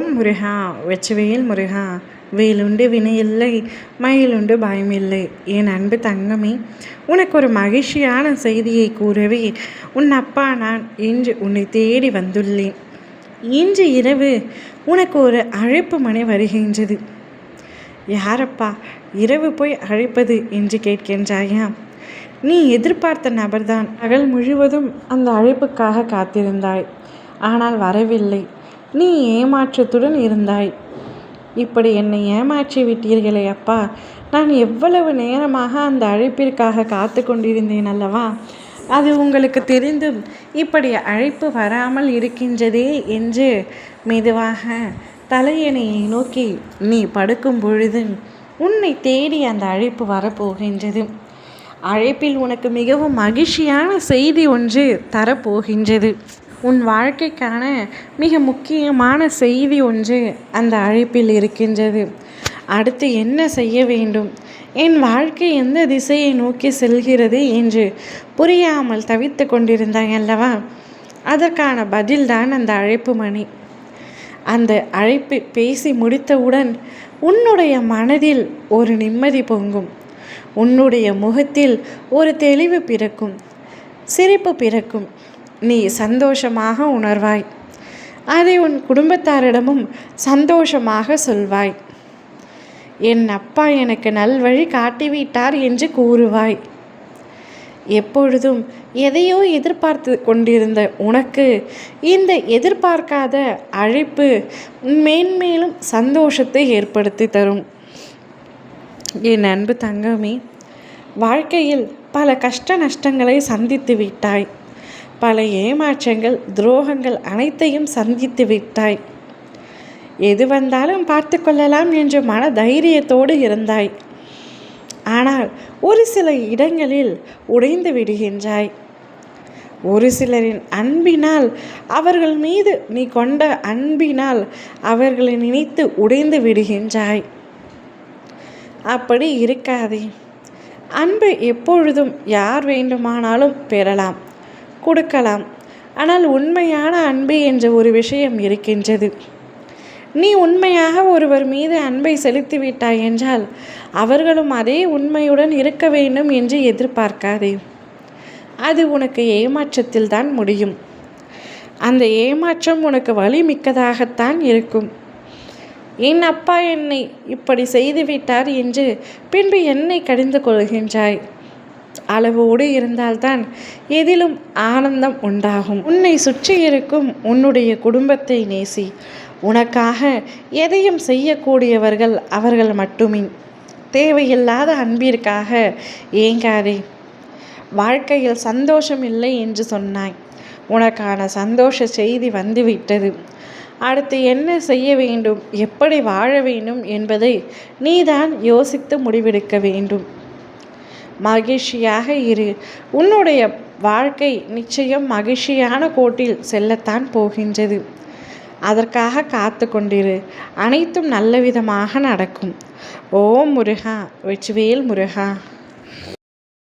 ஓம் முருகா வெற்றிவேல் முருகா. வேலுண்டு வினையில்லை, மயிலுண்டு பயமில்லை. என் அன்பு தங்கமே, உனக்கு ஒரு மகிழ்ச்சியான செய்தியை கூறவே உன் அப்பா நான் இன்று உன்னை தேடி வந்துள்ளேன். இன்று இரவு உனக்கு ஒரு அழைப்பு மணி வருகின்றது. யாரப்பா இரவு போய் அழைப்பது என்று கேட்கின்றாயா? நீ எதிர்பார்த்த நபர்தான். பகல் முழுவதும் அந்த அழைப்புக்காக காத்திருந்தாய், ஆனால் வரவில்லை. நீ ஏமாற்றத்துடன் இருந்தாய். இப்படி என்னை ஏமாற்றி விட்டீர்களே அப்பா, நான் எவ்வளவு நேரமாக அந்த அழைப்பிற்காக காத்து கொண்டிருந்தேன் அல்லவா? அது உங்களுக்கு தெரிந்தும் இப்படி அழைப்பு வராமல் இருக்கின்றதே என்று மெதுவாக தலையணையை நோக்கி நீ படுக்கும் பொழுது உன்னை தேடி அந்த அழைப்பு வரப்போகின்றது. அழைப்பில் உனக்கு மிகவும் மகிழ்ச்சியான செய்தி ஒன்று தரப்போகின்றது. உன் வாழ்க்கைக்கான மிக முக்கியமான செய்தி ஒன்று அந்த அழைப்பில் இருக்கின்றது. அடுத்து என்ன செய்ய வேண்டும், என் வாழ்க்கை எந்த திசையை நோக்கி செல்கிறது என்று புரியாமல் தவித்து கொண்டிருந்தாய் அல்லவா? அதற்கான பதில்தான் அந்த அழைப்பு மணி. அந்த அழைப்பு பேசி முடித்தவுடன் உன்னுடைய மனதில் ஒரு நிம்மதி பொங்கும். உன்னுடைய முகத்தில் ஒரு தெளிவு பிறக்கும், சிரிப்பு பிறக்கும். நீ சந்தோஷமாக உணர்வாய். அதை உன் குடும்பத்தாரிடமும் சந்தோஷமாக சொல்வாய். என் அப்பா எனக்கு நல்வழி காட்டிவிட்டார் என்று கூறுவாய். எப்பொழுதும் எதையோ எதிர்பார்த்து கொண்டிருந்த உனக்கு இந்த எதிர்பார்க்காத அழைப்பு மேன்மேலும் சந்தோஷத்தை ஏற்படுத்தி தரும். என் அன்பு தங்கமே, வாழ்க்கையில் பல கஷ்ட நஷ்டங்களை சந்தித்து விட்டாய். பல ஏமாற்றங்கள், துரோகங்கள் அனைத்தையும் சந்தித்து விட்டாய். எது வந்தாலும் பார்த்து கொள்ளலாம் என்ற மன தைரியத்தோடு இருந்தாய். ஆனால் ஒரு சில இடங்களில் உடைந்து விடுகின்றாய். ஒரு சிலரின் அன்பினால், அவர்கள் மீது நீ கொண்ட அன்பினால் அவர்களை நினைத்து உடைந்து விடுகின்றாய். அப்படி இருக்காதே. அன்பு எப்பொழுதும் யார் வேண்டுமானாலும் பெறலாம், கொடுக்கலாம். ஆனால் உண்மையான அன்பு என்ற ஒரு விஷயம் இருக்கின்றது. நீ உண்மையாக ஒருவர் மீது அன்பை செலுத்திவிட்டாய் என்றால் அவர்களும் அதே உண்மையுடன் இருக்க வேண்டும் என்று எதிர்பார்க்காதே. அது உனக்கு ஏமாற்றத்தில் தான் முடியும். அந்த ஏமாற்றம் உனக்கு வலிமிக்கதாகத்தான் இருக்கும். என் அப்பா என்னை இப்படி செய்துவிட்டார் என்று பின்பு என்னை கடிந்து கொள்கின்றாய். அளவோடு இருந்தால்தான் எதிலும் ஆனந்தம் உண்டாகும். உன்னை சுற்றி இருக்கும் உன்னுடைய குடும்பத்தை நேசி. உனக்காக எதையும் செய்யக்கூடியவர்கள் அவர்கள் மட்டுமே. தேவையில்லாத அன்பிற்காக ஏங்காதே. வாழ்க்கையில் சந்தோஷம் இல்லை என்று சொன்னாய். உனக்கான சந்தோஷ செய்தி வந்துவிட்டது. அடுத்து என்ன செய்ய வேண்டும், எப்படி வாழ வேண்டும் என்பதை நீதான் யோசித்து முடிவெடுக்க வேண்டும். மகிழ்ச்சியாக இரு. உன்னுடைய வாழ்க்கை நிச்சயம் மகிழ்ச்சியான கோட்டில் செல்லத்தான் போகின்றது. அதற்காக காத்து கொண்டிரு. அனைத்தும் நல்ல விதமாக நடக்கும். ஓம் முருகா வெற்றிவேல் முருகா.